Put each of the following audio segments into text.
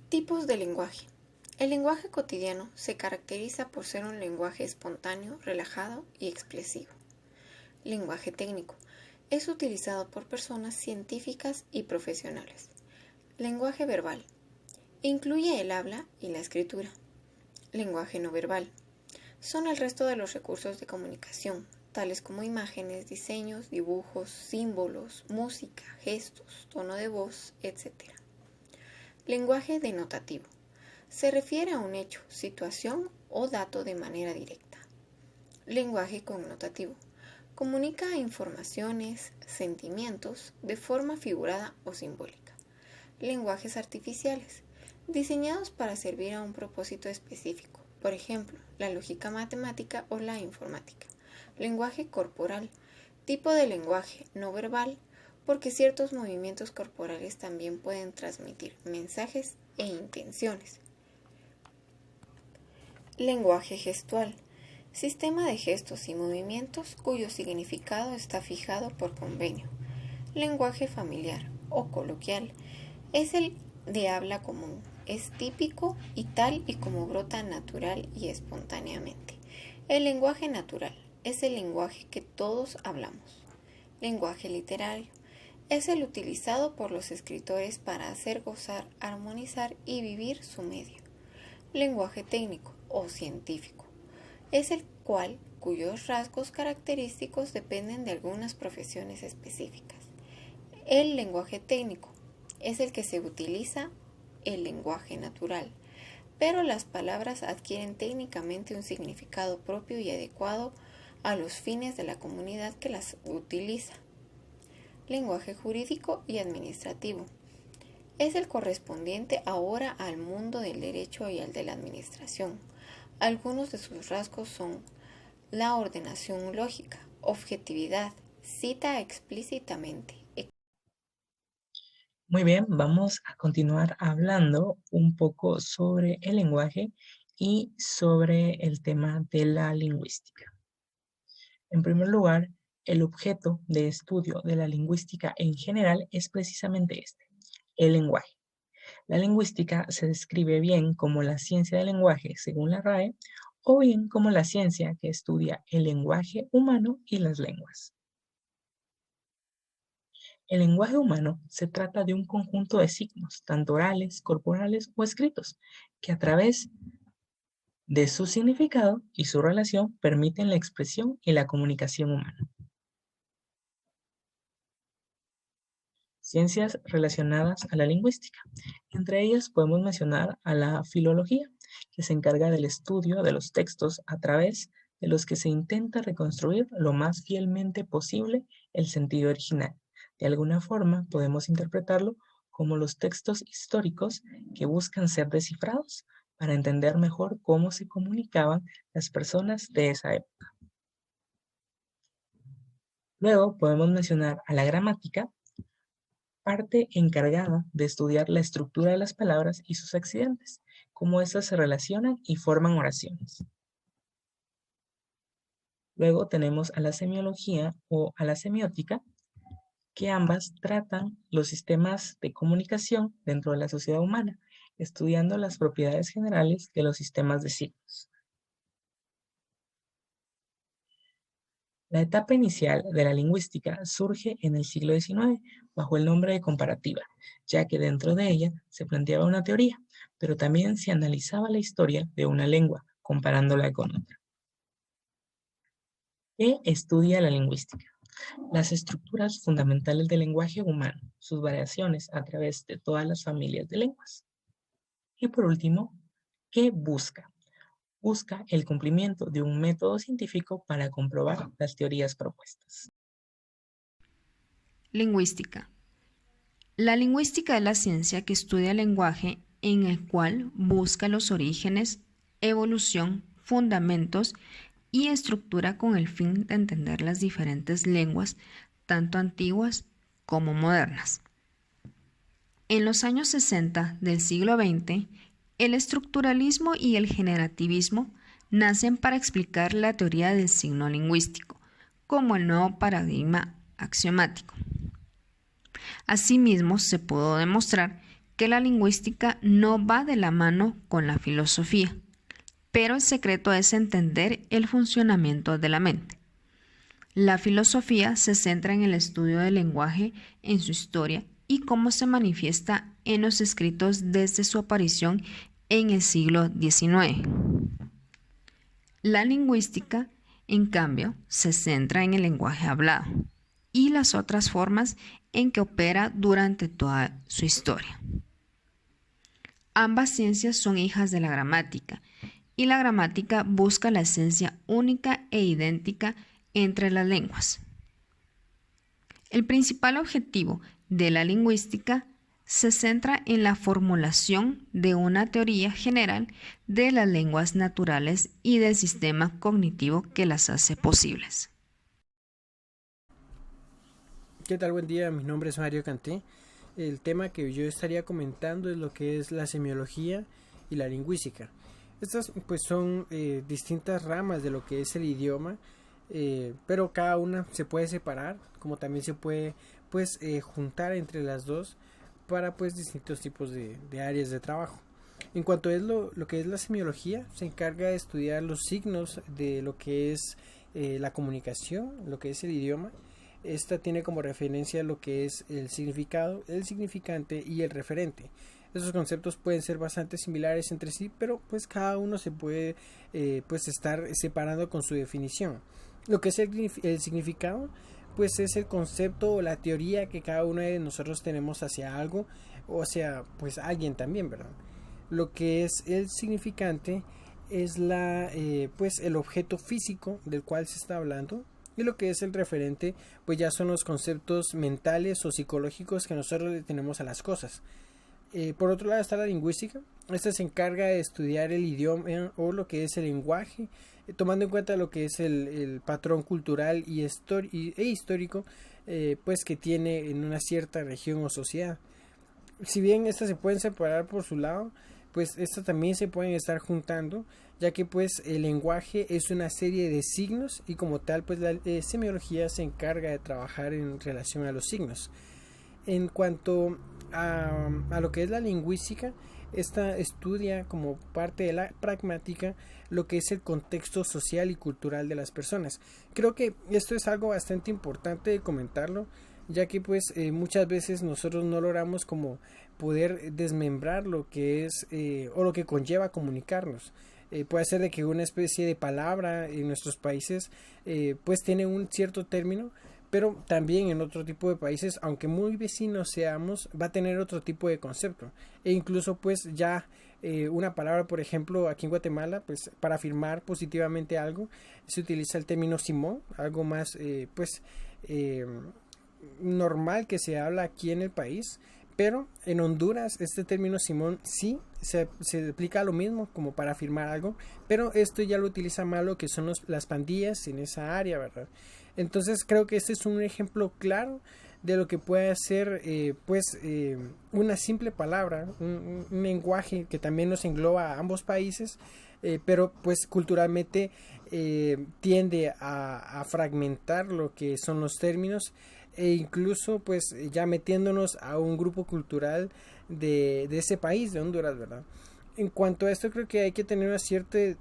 Tipos de lenguaje. El lenguaje cotidiano se caracteriza por ser un lenguaje espontáneo, relajado y expresivo. Lenguaje técnico. Es utilizado por personas científicas y profesionales. Lenguaje verbal. Incluye el habla y la escritura. Lenguaje no verbal. Son el resto de los recursos de comunicación, tales como imágenes, diseños, dibujos, símbolos, música, gestos, tono de voz, etc. Lenguaje denotativo. Se refiere a un hecho, situación o dato de manera directa. Lenguaje connotativo. Comunica informaciones, sentimientos de forma figurada o simbólica. Lenguajes artificiales. Diseñados para servir a un propósito específico, por ejemplo, la lógica matemática o la informática. Lenguaje corporal. Tipo de lenguaje no verbal, porque ciertos movimientos corporales también pueden transmitir mensajes e intenciones. Lenguaje gestual. Sistema de gestos y movimientos cuyo significado está fijado por convenio. Lenguaje familiar o coloquial. Es el de habla común. Es típico y tal y como brota natural y espontáneamente. El lenguaje natural es el lenguaje que todos hablamos. Lenguaje literario. Es el utilizado por los escritores para hacer gozar, armonizar y vivir su medio. Lenguaje técnico o científico. Es el cual cuyos rasgos característicos dependen de algunas profesiones específicas. El lenguaje técnico es el que se utiliza el lenguaje natural, pero las palabras adquieren técnicamente un significado propio y adecuado a los fines de la comunidad que las utiliza. Lenguaje jurídico y administrativo. Es el correspondiente ahora al mundo del derecho y al de la administración. Algunos de sus rasgos son la ordenación lógica, objetividad, cita explícitamente. Muy bien, vamos a continuar hablando un poco sobre el lenguaje y sobre el tema de la lingüística. En primer lugar, el objeto de estudio de la lingüística en general es precisamente este, el lenguaje. La lingüística se describe bien como la ciencia del lenguaje según la RAE o bien como la ciencia que estudia el lenguaje humano y las lenguas. El lenguaje humano se trata de un conjunto de signos, tanto orales, corporales o escritos, que a través de su significado y su relación permiten la expresión y la comunicación humana. Ciencias relacionadas a la lingüística. Entre ellas podemos mencionar a la filología, que se encarga del estudio de los textos a través de los que se intenta reconstruir lo más fielmente posible el sentido original. De alguna forma podemos interpretarlo como los textos históricos que buscan ser descifrados para entender mejor cómo se comunicaban las personas de esa época. Luego podemos mencionar a la gramática, parte encargada de estudiar la estructura de las palabras y sus accidentes, cómo éstas se relacionan y forman oraciones. Luego tenemos a la semiología o a la semiótica, que ambas tratan los sistemas de comunicación dentro de la sociedad humana, estudiando las propiedades generales de los sistemas de signos. La etapa inicial de la lingüística surge en el siglo XIX bajo el nombre de comparativa, ya que dentro de ella se planteaba una teoría, pero también se analizaba la historia de una lengua, comparándola con otra. ¿Qué estudia la lingüística? Las estructuras fundamentales del lenguaje humano, sus variaciones a través de todas las familias de lenguas. Y por último, ¿qué busca? Busca el cumplimiento de un método científico para comprobar las teorías propuestas. Lingüística. La lingüística es la ciencia que estudia el lenguaje en el cual busca los orígenes, evolución, fundamentos y estructura con el fin de entender las diferentes lenguas, tanto antiguas como modernas. En los años 60 del siglo XX, el estructuralismo y el generativismo nacen para explicar la teoría del signo lingüístico, como el nuevo paradigma axiomático. Asimismo, se pudo demostrar que la lingüística no va de la mano con la filosofía, pero el secreto es entender el funcionamiento de la mente. La filosofía se centra en el estudio del lenguaje, en su historia y cómo se manifiesta en los escritos desde su aparición en el siglo XIX. La lingüística, en cambio, se centra en el lenguaje hablado y las otras formas en que opera durante toda su historia. Ambas ciencias son hijas de la gramática, y la gramática busca la esencia única e idéntica entre las lenguas. El principal objetivo de la lingüística se centra en la formulación de una teoría general de las lenguas naturales y del sistema cognitivo que las hace posibles. ¿Qué tal? Buen día, mi nombre es Mario Canté. El tema que yo estaría comentando es lo que es la semiología y la lingüística. Estas pues son distintas ramas de lo que es el idioma, pero cada una se puede separar, como también se puede pues juntar entre las dos para pues distintos tipos de áreas de trabajo. En cuanto a lo que es la semiología, se encarga de estudiar los signos de lo que es la comunicación, lo que es el idioma. Esta tiene como referencia lo que es el significado, el significante y el referente. Esos conceptos pueden ser bastante similares entre sí, pero pues cada uno se puede pues estar separando con su definición. Lo que es el significado, pues es el concepto o la teoría que cada uno de nosotros tenemos hacia algo o hacia pues alguien también, ¿verdad? Lo que es el significante es pues el objeto físico del cual se está hablando. Y lo que es el referente, pues ya son los conceptos mentales o psicológicos que nosotros le tenemos a las cosas. Por otro lado está la lingüística. Esta se encarga de estudiar el idioma o lo que es el lenguaje, tomando en cuenta lo que es el patrón cultural e histórico pues que tiene en una cierta región o sociedad. Si bien estas se pueden separar por su lado, pues estas también se pueden estar juntando, ya que pues el lenguaje es una serie de signos y como tal pues la semiología se encarga de trabajar en relación a los signos. En cuanto a lo que es la lingüística, esta estudia como parte de la pragmática lo que es el contexto social y cultural de las personas. Creo que esto es algo bastante importante de comentarlo, ya que pues muchas veces nosotros no logramos como poder desmembrar lo que es o lo que conlleva comunicarnos. Puede ser de que una especie de palabra en nuestros países pues tiene un cierto término, pero también en otro tipo de países, aunque muy vecinos seamos, va a tener otro tipo de concepto. E incluso pues ya una palabra, por ejemplo, aquí en Guatemala, pues para afirmar positivamente algo, se utiliza el término simón, algo más normal que se habla aquí en el país. Pero en Honduras este término simón sí se aplica a lo mismo como para afirmar algo, pero esto ya lo utiliza más lo que son las pandillas en esa área, ¿verdad? Entonces creo que este es un ejemplo claro de lo que puede ser una simple palabra, un lenguaje que también nos engloba a ambos países, pero pues culturalmente tiende a fragmentar lo que son los términos e incluso pues ya metiéndonos a un grupo cultural de ese país, de Honduras, ¿verdad? En cuanto a esto creo que hay que tener una cierta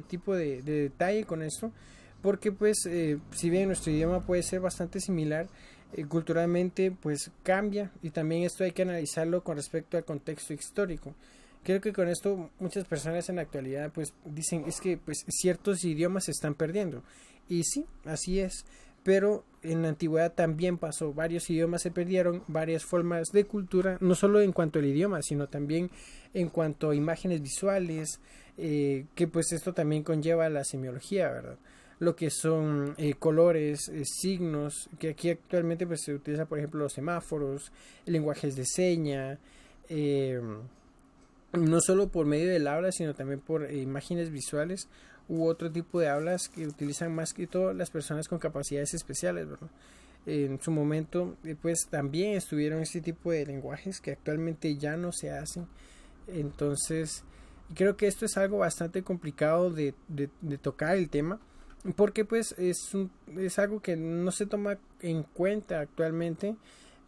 tipo de detalle con esto, porque pues si bien nuestro idioma puede ser bastante similar, culturalmente pues cambia, y también esto hay que analizarlo con respecto al contexto histórico. Creo que con esto muchas personas en la actualidad pues dicen es que pues ciertos idiomas se están perdiendo, y sí, así es, pero en la antigüedad también pasó, varios idiomas se perdieron, varias formas de cultura, no solo en cuanto al idioma, sino también en cuanto a imágenes visuales, que pues esto también conlleva la semiología, ¿verdad? Lo que son colores, signos, que aquí actualmente pues se utiliza, por ejemplo, los semáforos, lenguajes de seña, no solo por medio del habla, sino también por imágenes visuales u otro tipo de hablas que utilizan más que todo las personas con capacidades especiales, ¿verdad? En su momento pues también estuvieron este tipo de lenguajes que actualmente ya no se hacen. Entonces creo que esto es algo bastante complicado de tocar el tema, porque pues es algo que no se toma en cuenta actualmente,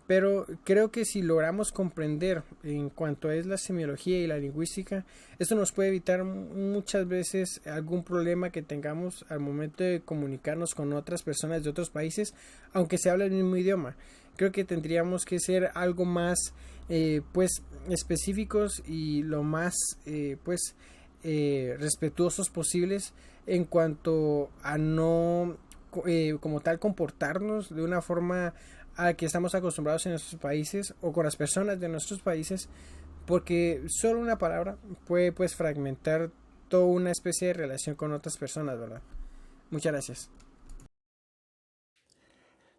Pero creo que si logramos comprender en cuanto es la semiología y la lingüística, eso nos puede evitar muchas veces algún problema que tengamos al momento de comunicarnos con otras personas de otros países, aunque se hable el mismo idioma. Creo que tendríamos que ser algo más específicos y lo más respetuosos posibles en cuanto a no como tal comportarnos de una forma a que estamos acostumbrados en nuestros países o con las personas de nuestros países, porque solo una palabra puede fragmentar toda una especie de relación con otras personas, ¿verdad? Muchas gracias.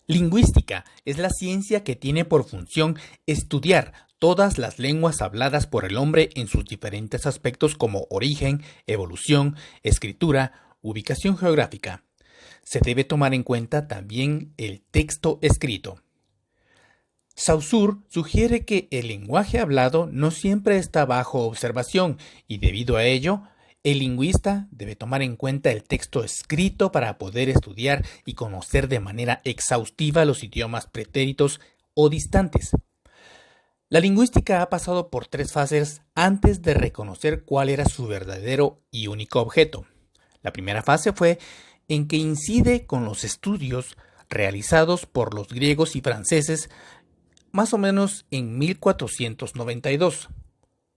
Lingüística es la ciencia que tiene por función estudiar todas las lenguas habladas por el hombre en sus diferentes aspectos como origen, evolución, escritura, ubicación geográfica. Se debe tomar en cuenta también el texto escrito. Saussure sugiere que el lenguaje hablado no siempre está bajo observación y debido a ello, el lingüista debe tomar en cuenta el texto escrito para poder estudiar y conocer de manera exhaustiva los idiomas pretéritos o distantes. La lingüística ha pasado por 3 fases antes de reconocer cuál era su verdadero y único objeto. La primera fase fue en que incide con los estudios realizados por los griegos y franceses más o menos en 1492.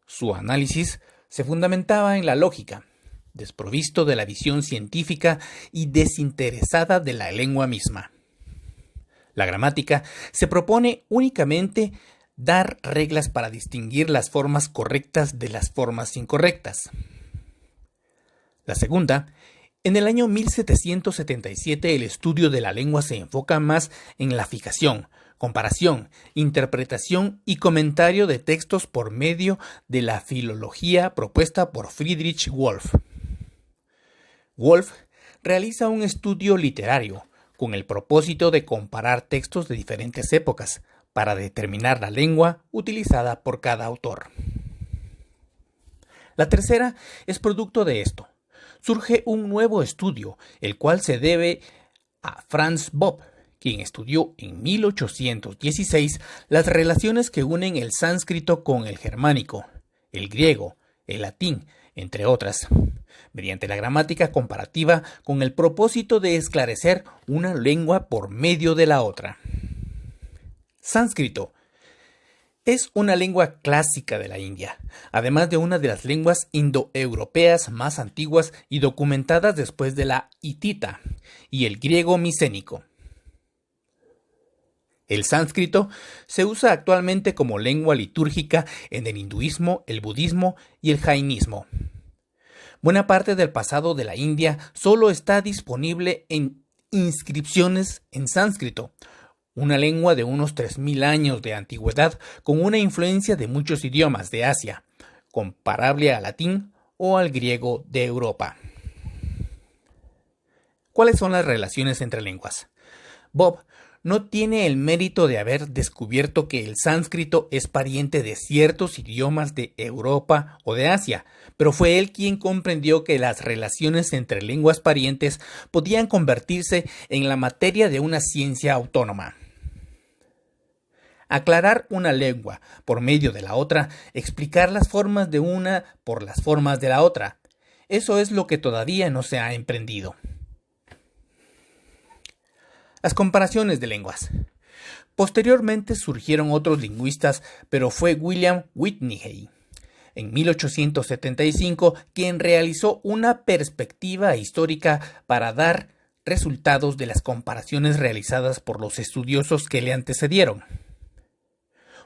Su análisis se fundamentaba en la lógica, desprovisto de la visión científica y desinteresada de la lengua misma. La gramática se propone únicamente dar reglas para distinguir las formas correctas de las formas incorrectas. La segunda, en el año 1777 el estudio de la lengua se enfoca más en la fijación, comparación, interpretación y comentario de textos por medio de la filología propuesta por Friedrich Wolf. Wolf realiza un estudio literario con el propósito de comparar textos de diferentes épocas para determinar la lengua utilizada por cada autor. La tercera es producto de esto. Surge un nuevo estudio, el cual se debe a Franz Bopp, quien estudió en 1816 las relaciones que unen el sánscrito con el germánico, el griego, el latín, entre otras, mediante la gramática comparativa con el propósito de esclarecer una lengua por medio de la otra. Sánscrito es una lengua clásica de la India, además de una de las lenguas indoeuropeas más antiguas y documentadas después de la hitita y el griego micénico. El sánscrito se usa actualmente como lengua litúrgica en el hinduismo, el budismo y el jainismo. Buena parte del pasado de la India solo está disponible en inscripciones en sánscrito, una lengua de unos 3000 años de antigüedad con una influencia de muchos idiomas de Asia, comparable al latín o al griego de Europa. ¿Cuáles son las relaciones entre lenguas? Bob no tiene el mérito de haber descubierto que el sánscrito es pariente de ciertos idiomas de Europa o de Asia, pero fue él quien comprendió que las relaciones entre lenguas parientes podían convertirse en la materia de una ciencia autónoma. Aclarar una lengua por medio de la otra, explicar las formas de una por las formas de la otra. Eso es lo que todavía no se ha emprendido. Las comparaciones de lenguas. Posteriormente surgieron otros lingüistas, pero fue William Whitney, en 1875, quien realizó una perspectiva histórica para dar resultados de las comparaciones realizadas por los estudiosos que le antecedieron.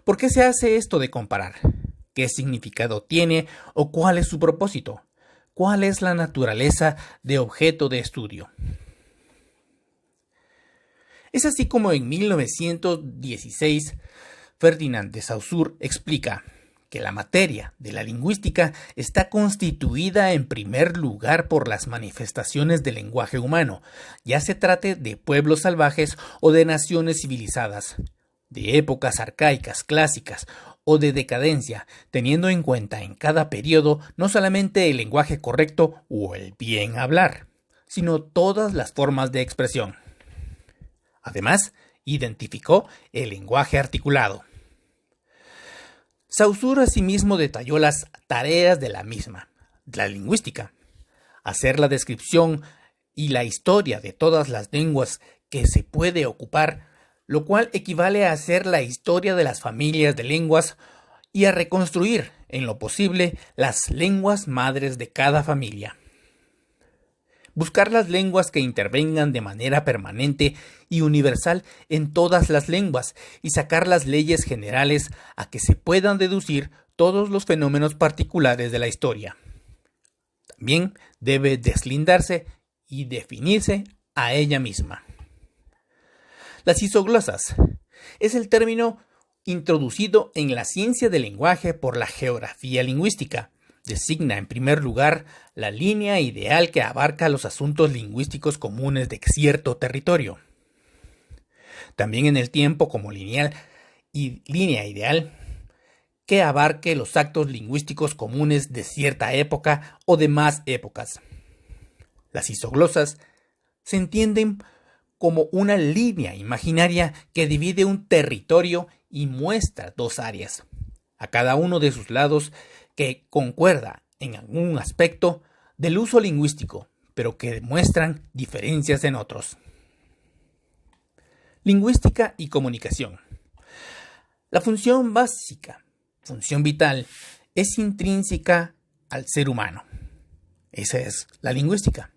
¿Por qué se hace esto de comparar? ¿Qué significado tiene o cuál es su propósito? ¿Cuál es la naturaleza de objeto de estudio? Es así como en 1916 Ferdinand de Saussure explica que la materia de la lingüística está constituida en primer lugar por las manifestaciones del lenguaje humano, ya se trate de pueblos salvajes o de naciones civilizadas, de épocas arcaicas, clásicas o de decadencia, teniendo en cuenta en cada periodo no solamente el lenguaje correcto o el bien hablar, sino todas las formas de expresión. Además, identificó el lenguaje articulado. Saussure asimismo detalló las tareas de la misma, la lingüística: hacer la descripción y la historia de todas las lenguas que se puede ocupar, lo cual equivale a hacer la historia de las familias de lenguas y a reconstruir, en lo posible, las lenguas madres de cada familia. Buscar las lenguas que intervengan de manera permanente y universal en todas las lenguas y sacar las leyes generales a que se puedan deducir todos los fenómenos particulares de la historia. También debe deslindarse y definirse a ella misma. Las isoglosas es el término introducido en la ciencia del lenguaje por la geografía lingüística. Designa en primer lugar la línea ideal que abarca los asuntos lingüísticos comunes de cierto territorio. También en el tiempo como lineal y línea ideal que abarque los actos lingüísticos comunes de cierta época o de más épocas. Las isoglosas se entienden como una línea imaginaria que divide un territorio y muestra dos áreas, a cada uno de sus lados, que concuerda en algún aspecto del uso lingüístico, pero que demuestran diferencias en otros. Lingüística y comunicación. La función básica, función vital, es intrínseca al ser humano. Esa es la lingüística.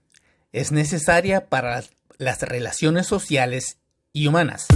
Es necesaria para las relaciones sociales y humanas.